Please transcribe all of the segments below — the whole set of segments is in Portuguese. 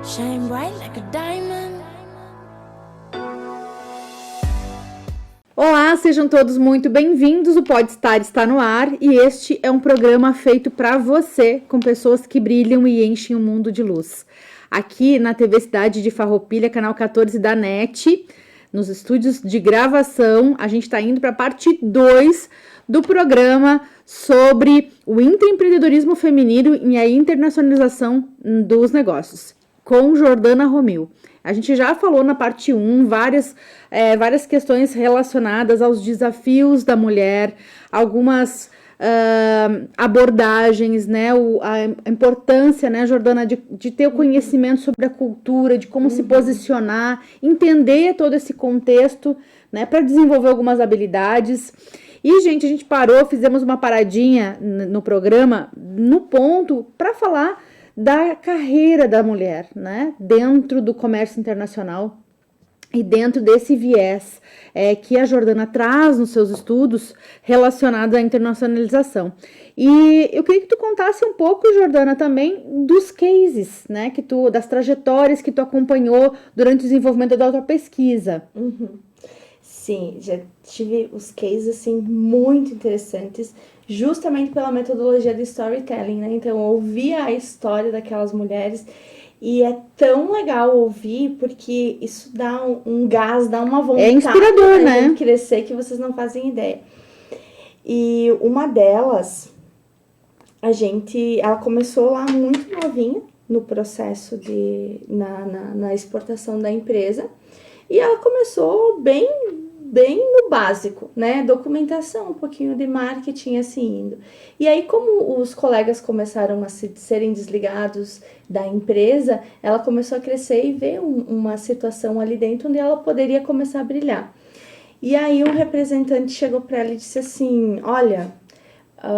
Shine bright like a diamond. Olá, sejam todos muito bem-vindos. O Pode Estar está no ar e este é um programa feito para você, com pessoas que brilham e enchem o mundo de luz. Aqui na TV Cidade de Farroupilha, canal 14 da NET, nos estúdios de gravação, a gente está indo para a parte 2 do programa sobre o intraempreendedorismo feminino e a internacionalização dos negócios, com Jordana Romil. A gente já falou na parte 1 várias questões relacionadas aos desafios da mulher, algumas abordagens, né? A importância, né, Jordana, de ter o conhecimento sobre a cultura, de como se posicionar, entender todo esse contexto, né, para desenvolver algumas habilidades. E, gente, a gente parou, fizemos uma paradinha no programa, no ponto, para falar da carreira da mulher, né, dentro do comércio internacional e dentro desse viés que a Jordana traz nos seus estudos relacionados à internacionalização. E eu queria que tu contasse um pouco, Jordana, também dos cases, né, das trajetórias que tu acompanhou durante o desenvolvimento da tua pesquisa. Sim, já tive os cases, assim, muito interessantes, justamente pela metodologia de storytelling, né? Então, ouvir a história daquelas mulheres e é tão legal ouvir, porque isso dá um gás, dá uma vontade. É inspirador, né? De crescer que vocês não fazem ideia. E uma delas, ela começou lá muito novinha no processo na exportação da empresa. E ela começou bem no básico, né? Documentação, um pouquinho de marketing, assim, indo. E aí, como os colegas começaram a serem desligados da empresa, ela começou a crescer e ver uma situação ali dentro onde ela poderia começar a brilhar. E aí, um representante chegou para ela e disse assim, olha,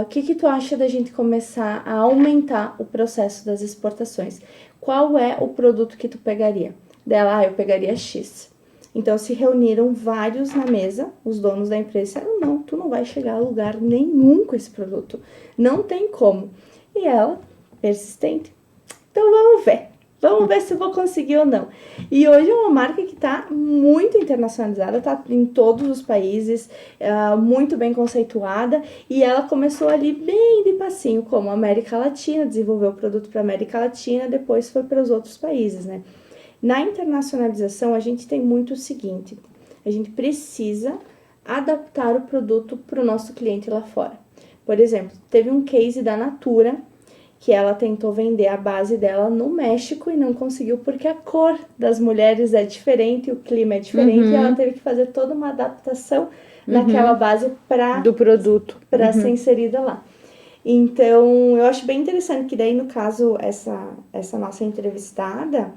o que tu acha da gente começar a aumentar o processo das exportações? Qual é o produto que tu pegaria? Dela, eu pegaria X. Então, se reuniram vários na mesa, os donos da empresa disseram, não, tu não vai chegar a lugar nenhum com esse produto. Não tem como. E ela, persistente, então vamos ver se eu vou conseguir ou não. E hoje é uma marca que está muito internacionalizada, está em todos os países, muito bem conceituada, e ela começou ali bem de passinho, como a América Latina, desenvolveu o produto para a América Latina, depois foi para os outros países, né? Na internacionalização, a gente tem muito o seguinte, a gente precisa adaptar o produto para o nosso cliente lá fora. Por exemplo, teve um case da Natura, que ela tentou vender a base dela no México e não conseguiu, porque a cor das mulheres é diferente, o clima é diferente, e ela teve que fazer toda uma adaptação naquela base do produto para ser inserida lá. Então, eu acho bem interessante que daí, no caso, essa nossa entrevistada,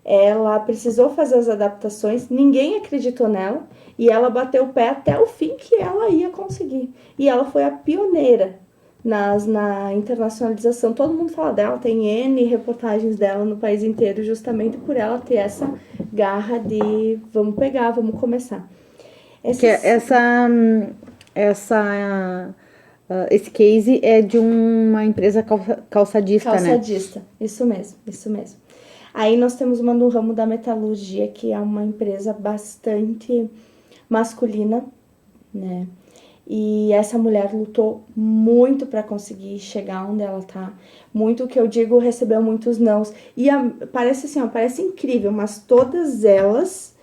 ela precisou fazer as adaptações, ninguém acreditou nela e ela bateu o pé até o fim que ela ia conseguir. E ela foi a pioneira na internacionalização. Todo mundo fala dela, tem N reportagens dela no país inteiro, justamente por ela ter essa garra de vamos pegar, vamos começar. Esse case é de uma empresa calçadista, né? Calçadista, isso mesmo. Aí nós temos uma no ramo da metalurgia, que é uma empresa bastante masculina, né? E essa mulher lutou muito para conseguir chegar onde ela tá. Muito, que eu digo, recebeu muitos nãos. E parece assim, parece incrível, mas todas elas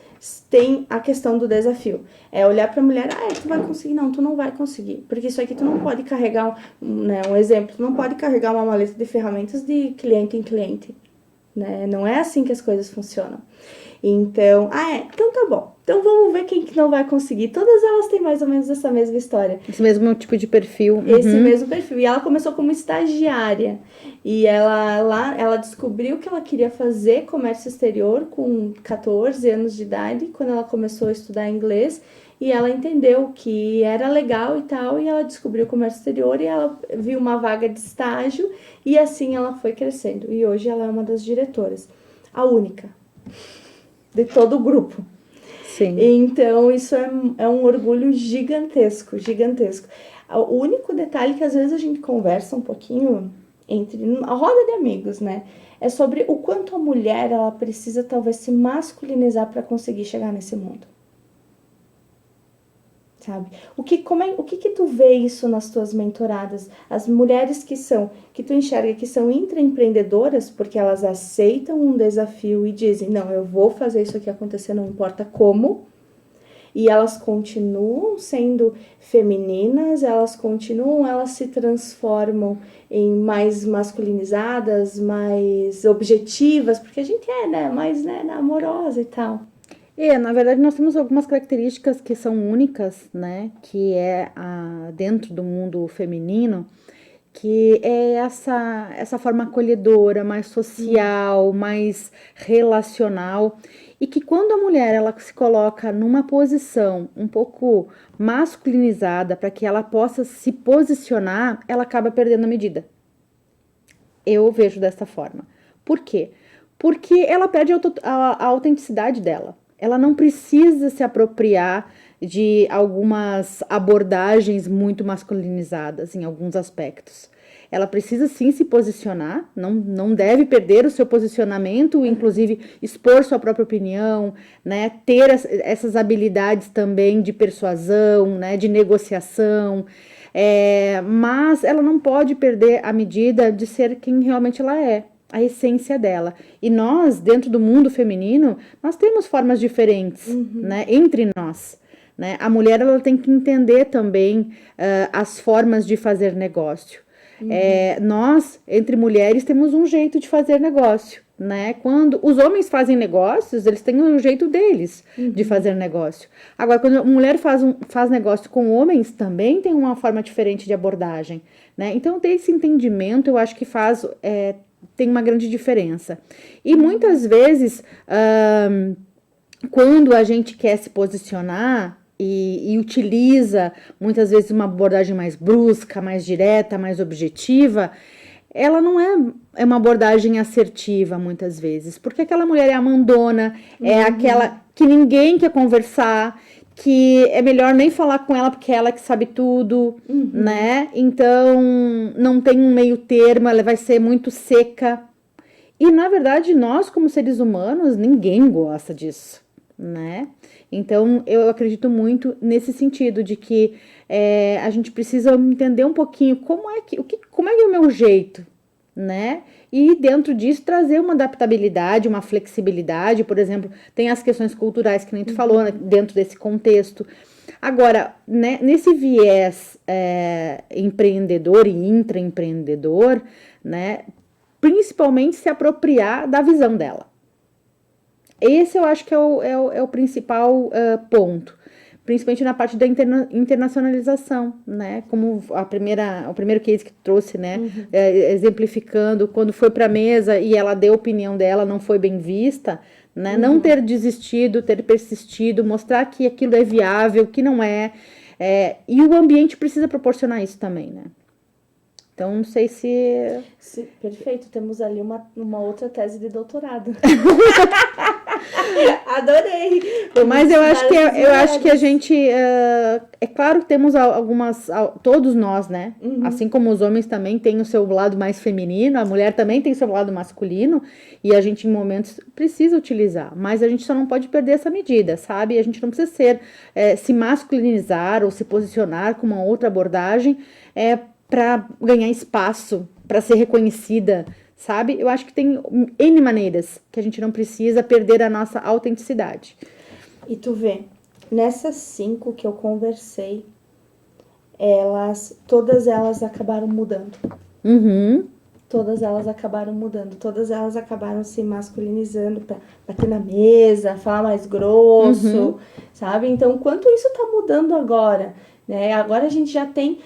têm a questão do desafio. É olhar para a mulher, tu vai conseguir? Não, tu não vai conseguir. Porque isso aqui tu não pode carregar, né, um exemplo, tu não pode carregar uma maleta de ferramentas de cliente em cliente. Né? Não é assim que as coisas funcionam. Então, então tá bom. Então vamos ver quem que não vai conseguir. Todas elas têm mais ou menos essa mesma história. Esse mesmo tipo de perfil. Esse mesmo perfil. E ela começou como estagiária. E ela descobriu que ela queria fazer comércio exterior com 14 anos de idade, quando ela começou a estudar inglês. E ela entendeu que era legal e tal, e ela descobriu o comércio exterior e ela viu uma vaga de estágio e assim ela foi crescendo. E hoje ela é uma das diretoras, a única de todo o grupo. Sim. Então isso é um orgulho gigantesco. O único detalhe que às vezes a gente conversa um pouquinho entre a roda de amigos, né? é sobre o quanto a mulher ela precisa talvez se masculinizar para conseguir chegar nesse mundo. Sabe? O que tu vê isso nas tuas mentoradas? As mulheres que tu enxerga que são intraempreendedoras, porque elas aceitam um desafio e dizem, não, eu vou fazer isso aqui acontecer, não importa como, e elas continuam sendo femininas, elas se transformam em mais masculinizadas, mais objetivas, porque a gente é, né, mais, né, amorosa e tal. Na verdade, nós temos algumas características que são únicas, né? Que é dentro do mundo feminino, que é essa forma acolhedora, mais social, mais relacional. E que quando a mulher ela se coloca numa posição um pouco masculinizada para que ela possa se posicionar, ela acaba perdendo a medida. Eu vejo dessa forma. Por quê? Porque ela perde a autenticidade dela. Ela não precisa se apropriar de algumas abordagens muito masculinizadas em alguns aspectos. Ela precisa sim se posicionar, não deve perder o seu posicionamento, inclusive expor sua própria opinião, né? Ter essas habilidades também de persuasão, né? De negociação, mas ela não pode perder a medida de ser quem realmente ela é. A essência dela. E nós, dentro do mundo feminino, nós temos formas diferentes, né, entre nós. Né? A mulher ela tem que entender também as formas de fazer negócio. Nós, entre mulheres, temos um jeito de fazer negócio. Né? Quando os homens fazem negócios, eles têm um jeito deles de fazer negócio. Agora, quando a mulher faz negócio com homens, também tem uma forma diferente de abordagem. Né? Então, ter esse entendimento, eu acho que tem uma grande diferença. E muitas vezes, quando a gente quer se posicionar e utiliza muitas vezes uma abordagem mais brusca, mais direta, mais objetiva, ela não é uma abordagem assertiva muitas vezes, porque aquela mulher é a mandona, é aquela que ninguém quer conversar, que é melhor nem falar com ela porque é ela que sabe tudo, né? Então, não tem um meio termo, ela vai ser muito seca. E, na verdade, nós, como seres humanos, ninguém gosta disso, né? Então, eu acredito muito nesse sentido de que a gente precisa entender um pouquinho como é que é o meu jeito, né? E dentro disso trazer uma adaptabilidade, uma flexibilidade, por exemplo, tem as questões culturais que nem tu falou, né, dentro desse contexto. Agora, né, nesse viés empreendedor e intraempreendedor, né, principalmente se apropriar da visão dela. Esse eu acho que é o principal ponto. Principalmente na parte da internacionalização, né? Como o primeiro case que trouxe, né? Exemplificando, quando foi para a mesa e ela deu a opinião dela, não foi bem vista, né? Não ter desistido, ter persistido, mostrar que aquilo é viável, que não é. E o ambiente precisa proporcionar isso também, né? Então, não sei se... Perfeito, temos ali uma outra tese de doutorado. Adorei! Mas eu acho que a gente... é claro que temos todos nós, né? Assim como os homens também têm o seu lado mais feminino, a mulher também tem o seu lado masculino, e a gente, em momentos, precisa utilizar. Mas a gente só não pode perder essa medida, sabe? A gente não precisa se masculinizar ou se posicionar com uma outra abordagem para ganhar espaço, para ser reconhecida, sabe? Eu acho que tem N maneiras que a gente não precisa perder a nossa autenticidade. E tu vê, nessas 5 que eu conversei, todas elas acabaram mudando. Todas elas acabaram mudando, todas elas acabaram se masculinizando para bater na mesa, falar mais grosso, sabe? Então, quanto isso tá mudando agora, né? Agora a gente já tem...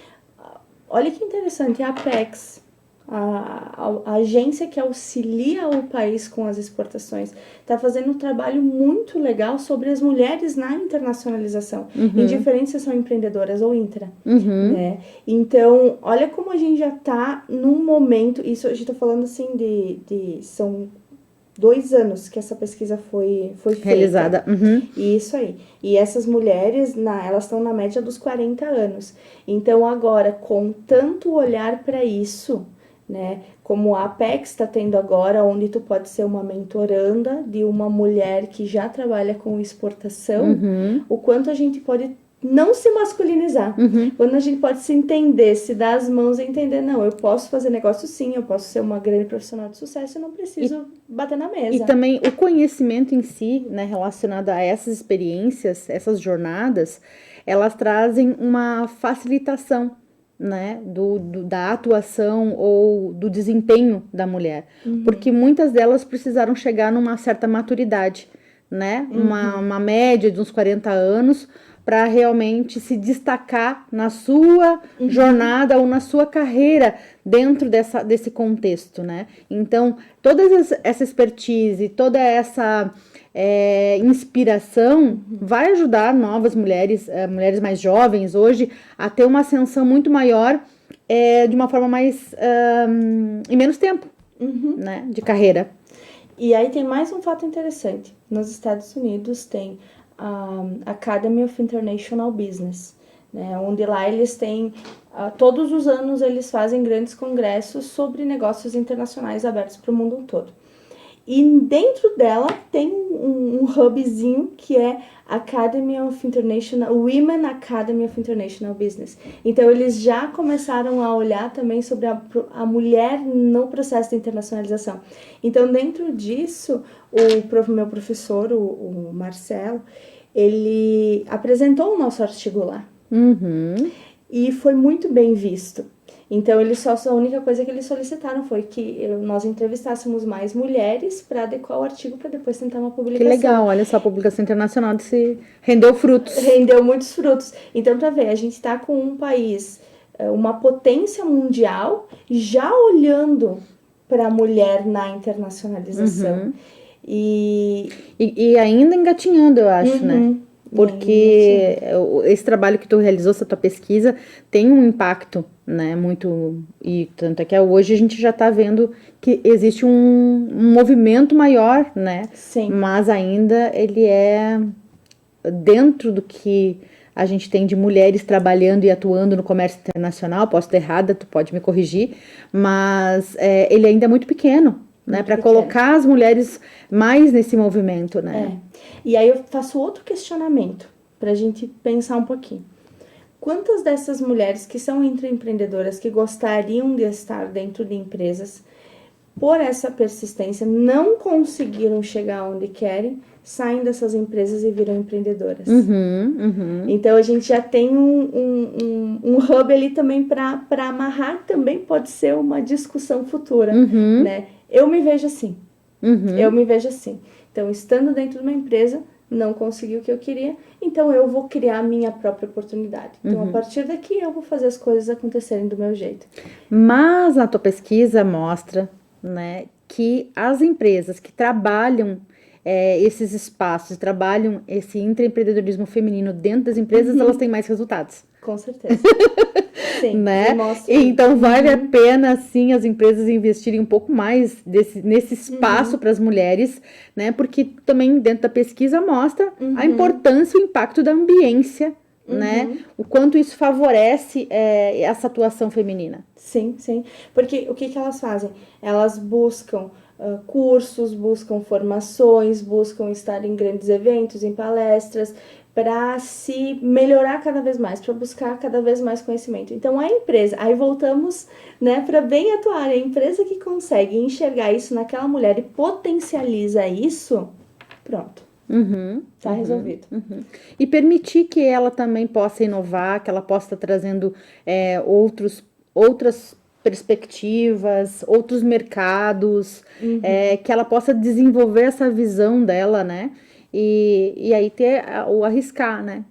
Olha que interessante, a Apex, a agência que auxilia o país com as exportações, está fazendo um trabalho muito legal sobre as mulheres na internacionalização, indiferente se são empreendedoras ou intra. Né? Então, olha como a gente já está num momento, isso a gente está falando assim são 2 anos que essa pesquisa foi realizada. Isso aí. E essas mulheres, elas estão na média dos 40 anos. Então, agora, com tanto olhar para isso, né? Como a Apex está tendo agora, onde tu pode ser uma mentoranda de uma mulher que já trabalha com exportação, o quanto a gente pode não se masculinizar, quando a gente pode se entender, se dar as mãos e entender, não, eu posso fazer negócio sim, eu posso ser uma grande profissional de sucesso, eu não preciso bater na mesa. E também o conhecimento em si, né, relacionado a essas experiências, essas jornadas, elas trazem uma facilitação, né, da atuação ou do desempenho da mulher. Porque muitas delas precisaram chegar numa certa maturidade, né, uma média de uns 40 anos, para realmente se destacar na sua jornada ou na sua carreira dentro desse contexto, né? Então, toda essa expertise, toda essa inspiração vai ajudar novas mulheres, mulheres mais jovens hoje, a ter uma ascensão muito maior de uma forma mais... em menos tempo, né? De carreira. E aí tem mais um fato interessante. Nos Estados Unidos tem a Academy of International Business, né, onde lá eles têm, todos os anos eles fazem grandes congressos sobre negócios internacionais abertos para o mundo todo. E dentro dela tem um hubzinho que é Women Academy of International Business. Então eles já começaram a olhar também sobre a mulher no processo de internacionalização. Então dentro disso, o meu professor, o Marcelo, ele apresentou o nosso artigo lá. E foi muito bem visto. Então, a única coisa que eles solicitaram foi que nós entrevistássemos mais mulheres para adequar o artigo para depois tentar uma publicação. Que legal, olha só, a publicação internacional rendeu frutos. Rendeu muitos frutos. Então, para ver, a gente está com um país, uma potência mundial, já olhando para a mulher na internacionalização. E ainda engatinhando, eu acho, né? Porque esse trabalho que tu realizou, essa tua pesquisa, tem um impacto, né, muito, e tanto é que hoje a gente já está vendo que existe um movimento maior, né, sim, mas ainda ele é dentro do que a gente tem de mulheres trabalhando e atuando no comércio internacional. Posso estar errada, tu pode me corrigir, mas ele ainda é muito pequeno, né, para colocar as mulheres mais nesse movimento, né. E aí eu faço outro questionamento para a gente pensar um pouquinho. Quantas dessas mulheres que são intraempreendedoras, que gostariam de estar dentro de empresas, por essa persistência, não conseguiram chegar onde querem, saem dessas empresas e viram empreendedoras? Então a gente já tem um hub ali também para amarrar, também pode ser uma discussão futura, né? Eu me vejo assim. Eu me vejo assim. Então, estando dentro de uma empresa, não consegui o que eu queria, então eu vou criar a minha própria oportunidade. Então, a partir daqui, eu vou fazer as coisas acontecerem do meu jeito. Mas a tua pesquisa mostra, né, que as empresas que trabalham esses espaços, trabalham esse intraempreendedorismo feminino dentro das empresas, elas têm mais resultados. Com certeza. Sim, né? Então vale a pena sim as empresas investirem um pouco mais nesse espaço para as mulheres, né? Porque também dentro da pesquisa mostra a importância e o impacto da ambiência, né? O quanto isso favorece essa atuação feminina. Sim, sim. Porque o que elas fazem? Elas buscam cursos, buscam formações, buscam estar em grandes eventos, em palestras, para se melhorar cada vez mais, para buscar cada vez mais conhecimento. Então, a empresa, aí voltamos, né, para bem atuar, a empresa que consegue enxergar isso naquela mulher e potencializa isso, pronto, tá resolvido. E permitir que ela também possa inovar, que ela possa estar trazendo outras perspectivas, outros mercados, que ela possa desenvolver essa visão dela, né? E aí ter o arriscar, né?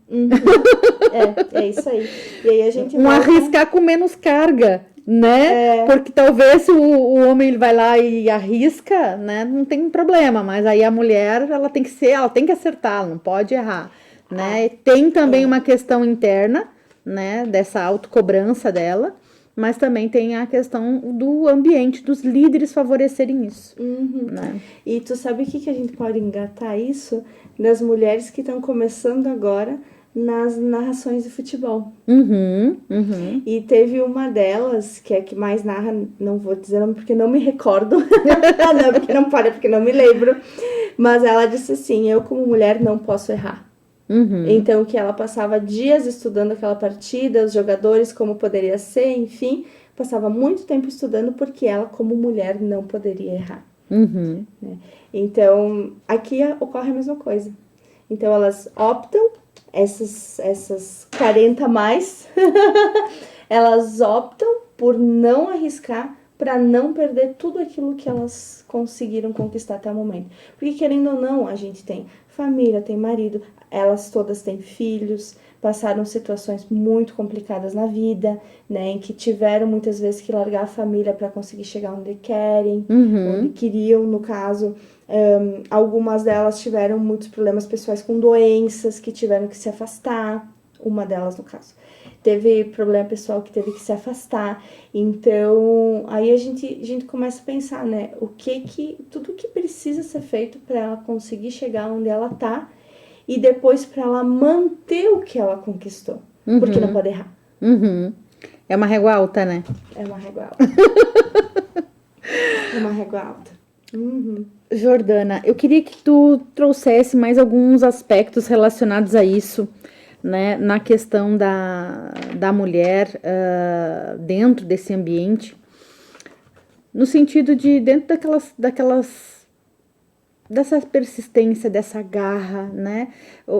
É isso aí. E aí a gente arriscar com menos carga, né? Porque talvez o homem ele vai lá e arrisca, né? Não tem problema, mas aí a mulher ela tem que acertar, ela não pode errar, né? Tem também uma questão interna, né? Dessa autocobrança dela. Mas também tem a questão do ambiente, dos líderes favorecerem isso. Né? E tu sabe o que a gente pode engatar isso? Das mulheres que estão começando agora nas narrações de futebol. Uhum, uhum. E teve uma delas, que é a que mais narra, não vou dizer nome porque não me recordo, não, porque não pode, porque não me lembro, mas ela disse assim, eu como mulher não posso errar. Uhum. Então, que ela passava dias estudando aquela partida, os jogadores, como poderia ser, enfim, passava muito tempo estudando porque ela, como mulher, não poderia errar. Uhum. Né? Então, aqui ocorre a mesma coisa. Então, elas optam, essas 40 a mais, elas optam por não arriscar para não perder tudo aquilo que elas conseguiram conquistar até o momento. Porque, querendo ou não, a gente tem família, tem marido, elas todas têm filhos, passaram situações muito complicadas na vida, né, em que tiveram muitas vezes que largar a família para conseguir chegar onde querem, onde queriam, no caso. Algumas delas tiveram muitos problemas pessoais com doenças, que tiveram que se afastar, uma delas no caso. Teve problema pessoal que teve que se afastar. Então, aí a gente começa a pensar, né? Tudo que precisa ser feito para ela conseguir chegar onde ela tá e depois para ela manter o que ela conquistou. Porque não pode errar. Uhum. É uma régua alta, né? É uma régua alta. É uma régua alta. Uhum. Jordana, eu queria que tu trouxesse mais alguns aspectos relacionados a isso, né, na questão da mulher dentro desse ambiente, no sentido de dentro dessa persistência, dessa garra, né,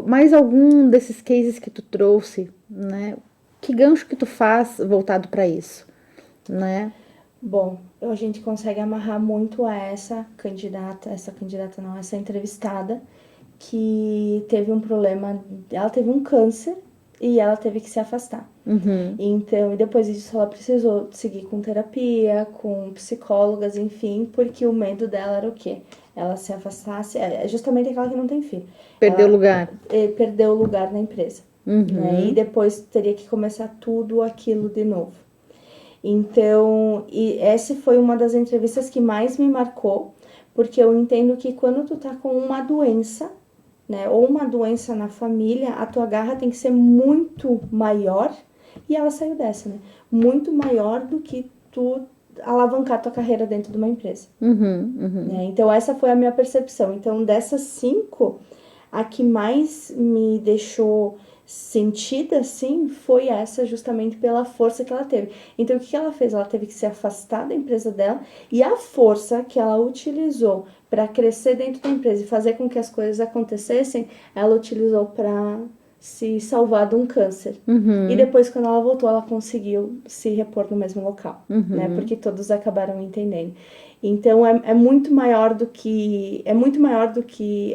mais algum desses cases que tu trouxe, né, que gancho que tu faz voltado para isso, né? Bom, a gente consegue amarrar muito a essa entrevistada, que teve um problema, ela teve um câncer e ela teve que se afastar. Então, e depois disso ela precisou seguir com terapia, com psicólogas, enfim, porque o medo dela era o quê? Ela se afastasse, é justamente aquela que não tem filho. Perdeu o lugar. Perdeu o lugar na empresa. Né? E depois teria que começar tudo aquilo de novo. Então, e essa foi uma das entrevistas que mais me marcou, porque eu entendo que quando tu tá com uma doença, né, ou uma doença na família, a tua garra tem que ser muito maior, e ela saiu dessa, né? Muito maior do que tu alavancar tua carreira dentro de uma empresa. Né? Então, essa foi a minha percepção. Então, dessas 5, a que mais me deixou sentida, assim, foi essa, justamente pela força que ela teve. Então, o que ela fez? Ela teve que se afastar da empresa dela, e a força que ela utilizou para crescer dentro da empresa e fazer com que as coisas acontecessem, ela utilizou para se salvar de um câncer. E depois, quando ela voltou, ela conseguiu se repor no mesmo local, né? Porque todos acabaram entendendo. Então, é muito maior do que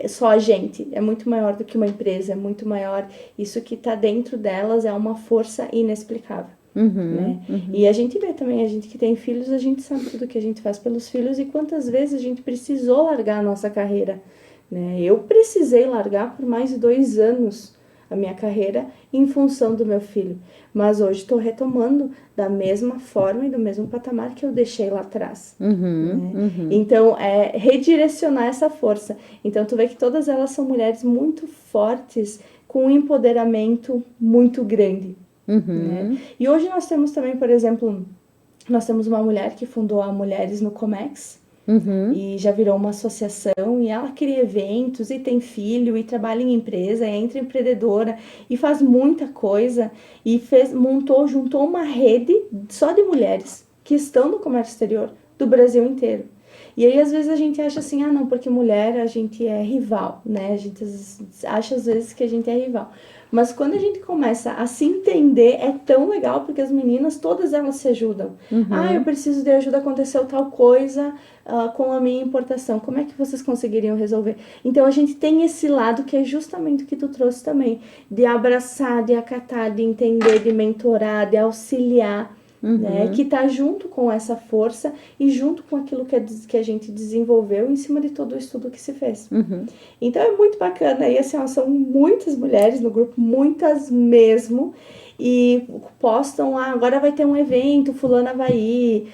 só a gente, é muito maior do que uma empresa, é muito maior. Isso que está dentro delas é uma força inexplicável. Né? E a gente vê também, a gente que tem filhos, a gente sabe tudo que a gente faz pelos filhos e quantas vezes a gente precisou largar a nossa carreira. Né? Eu precisei largar por mais de 2 anos a minha carreira em função do meu filho. Mas hoje estou retomando da mesma forma e do mesmo patamar que eu deixei lá atrás. Né? Então, é redirecionar essa força. Então, tu vê que todas elas são mulheres muito fortes, com um empoderamento muito grande. Né? E hoje nós temos também, por exemplo, nós temos uma mulher que fundou a Mulheres no Comex, e já virou uma associação, e ela cria eventos, e tem filho, e trabalha em empresa, é empreendedora, e faz muita coisa, e juntou uma rede só de mulheres que estão no comércio exterior do Brasil inteiro. E aí, às vezes, a gente acha assim, não, porque mulher a gente é rival, né? A gente acha, às vezes, que a gente é rival. Mas quando a gente começa a se entender, é tão legal, porque as meninas, todas elas se ajudam. Eu preciso de ajuda, aconteceu tal coisa com a minha importação. Como é que vocês conseguiriam resolver? Então, a gente tem esse lado que é justamente o que tu trouxe também. De abraçar, de acatar, de entender, de mentorar, de auxiliar. Né, que tá junto com essa força e junto com aquilo que a gente desenvolveu em cima de todo o estudo que se fez. Então é muito bacana, e assim, são muitas mulheres no grupo, muitas mesmo, e postam, agora vai ter um evento, fulana vai ir,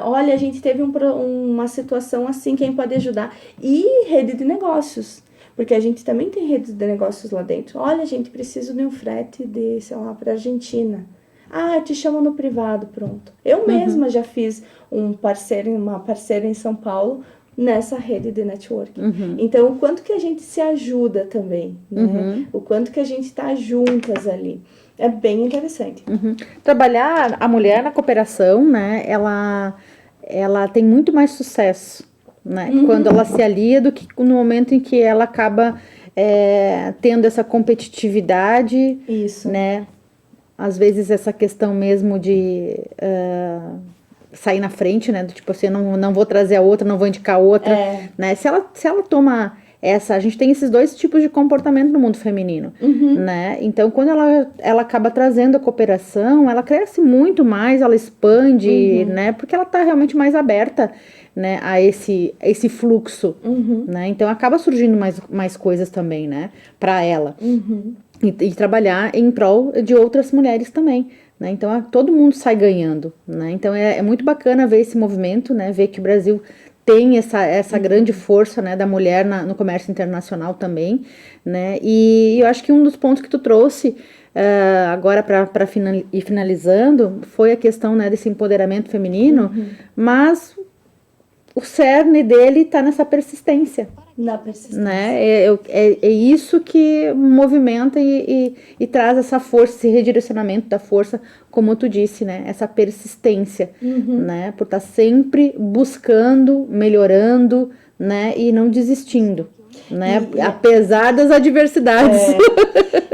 olha, a gente teve uma situação assim, quem pode ajudar? E rede de negócios. Porque a gente também tem redes de negócios lá dentro. Olha, gente, preciso de um frete de, sei lá, para Argentina. Ah, te chamo no privado, pronto. Eu mesma já fiz uma parceira em São Paulo nessa rede de networking. Então, o quanto que a gente se ajuda também, né? O quanto que a gente tá juntas ali. É bem interessante. Trabalhar a mulher na cooperação, né? Ela tem muito mais sucesso, né? Quando ela se alia do que no momento em que ela acaba tendo essa competitividade, Isso. né? Às vezes essa questão mesmo de sair na frente, né? Do tipo assim, não vou trazer a outra, não vou indicar a outra, né? Se ela toma a gente tem esses dois tipos de comportamento no mundo feminino, né? Então, quando ela acaba trazendo a cooperação, ela cresce muito mais, ela expande, né? Porque ela tá realmente mais aberta, né? A esse fluxo, né? Então, acaba surgindo mais coisas também, né? Pra ela. E trabalhar em prol de outras mulheres também, né? Então, todo mundo sai ganhando, né? Então, é muito bacana ver esse movimento, né? Ver que o Brasil tem essa grande força, né, da mulher no comércio internacional também, né? E eu acho que um dos pontos que tu trouxe agora para ir finalizando foi a questão, né, desse empoderamento feminino, mas o cerne dele está nessa persistência. Na persistência. Né? É isso que movimenta e traz essa força, esse redirecionamento da força, como tu disse, né? Essa persistência, né? Por estar sempre buscando, melhorando, né? E não desistindo, né? Apesar das adversidades.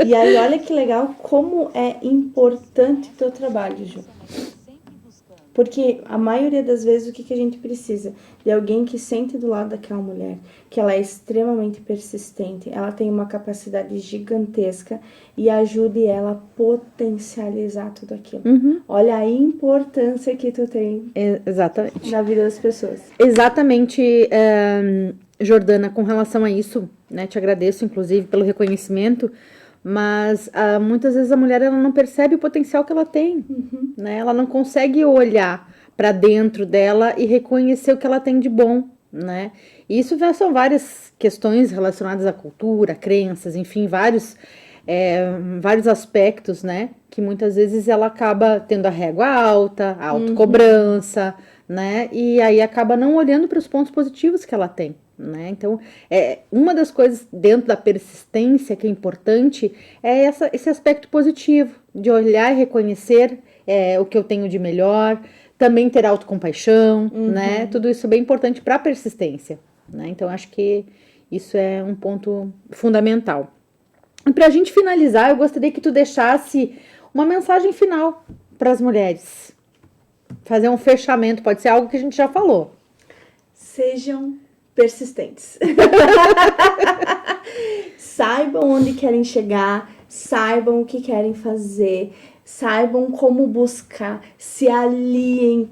E aí, olha que legal como é importante o teu trabalho, Ju. Porque a maioria das vezes o que a gente precisa? De alguém que sente do lado daquela mulher, que ela é extremamente persistente, ela tem uma capacidade gigantesca e ajude ela a potencializar tudo aquilo. Olha a importância que tu tem Exatamente. na vida das pessoas. Exatamente, Jordana, com relação a isso, né? Te agradeço, inclusive, pelo reconhecimento. Mas muitas vezes a mulher ela não percebe o potencial que ela tem, né? Ela não consegue olhar para dentro dela e reconhecer o que ela tem de bom, né? E isso são várias questões relacionadas à cultura, crenças, enfim, vários aspectos, né? Que muitas vezes ela acaba tendo a régua alta, a autocobrança, né? E aí acaba não olhando para os pontos positivos que ela tem. Né? Então, uma das coisas dentro da persistência que é importante é esse aspecto positivo, de olhar e reconhecer o que eu tenho de melhor, também ter autocompaixão, né? Tudo isso é bem importante para a persistência, né? Então, acho que isso é um ponto fundamental. E para a gente finalizar, eu gostaria que tu deixasse uma mensagem final para as mulheres. Fazer um fechamento, pode ser algo que a gente já falou. Sejam persistentes. Saibam onde querem chegar, saibam o que querem fazer, saibam como buscar, se aliem,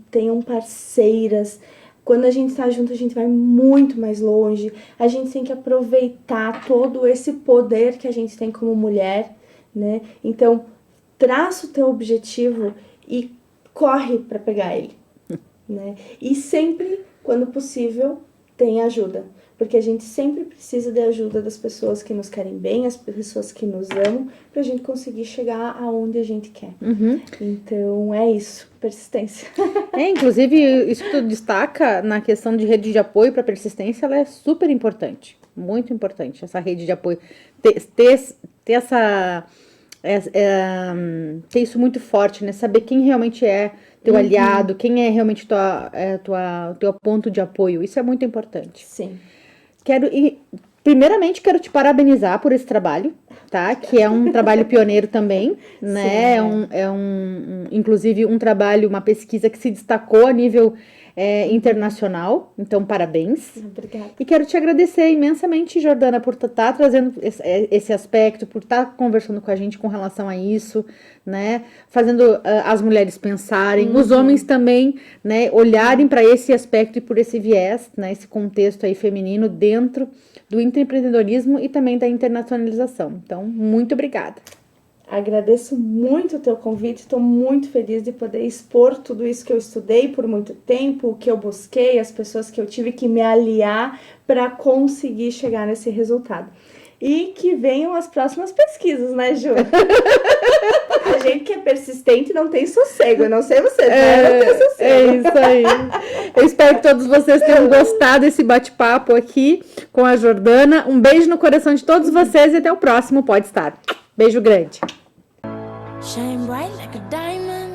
tenham parceiras. Quando a gente está junto, a gente vai muito mais longe. A gente tem que aproveitar todo esse poder que a gente tem como mulher, né? Então, traça o teu objetivo e corre para pegar ele, né? E sempre, quando possível, tem ajuda, porque a gente sempre precisa de ajuda das pessoas que nos querem bem, as pessoas que nos amam, pra gente conseguir chegar aonde a gente quer. Então, é isso, persistência. Inclusive, isso que tu destaca na questão de rede de apoio para persistência, ela é super importante, muito importante, essa rede de apoio, ter isso muito forte, né, saber quem realmente é teu aliado, quem é realmente teu ponto de apoio. Isso é muito importante. Sim. Primeiramente, quero te parabenizar por esse trabalho, tá? Que é um trabalho pioneiro também, né? Sim, inclusive, um trabalho, uma pesquisa que se destacou a nível internacional. Então, parabéns. Obrigada. E quero te agradecer imensamente, Jordana, por estar trazendo esse aspecto, por estar conversando com a gente com relação a isso, né? Fazendo as mulheres pensarem, os homens também, né? Olharem para esse aspecto e por esse viés, né? Esse contexto aí feminino dentro do empreendedorismo e também da internacionalização. Então, muito obrigada. Agradeço muito o teu convite, estou muito feliz de poder expor tudo isso que eu estudei por muito tempo, o que eu busquei, as pessoas que eu tive que me aliar para conseguir chegar nesse resultado. E que venham as próximas pesquisas, né, Ju? A gente que é persistente não tem sossego, eu não sei vocês, mas eu não tenho sossego. É isso aí. Eu espero que todos vocês tenham gostado desse bate-papo aqui com a Jordana. Um beijo no coração de todos vocês e até o próximo Pode Estar. Beijo grande. Shine bright like a diamond.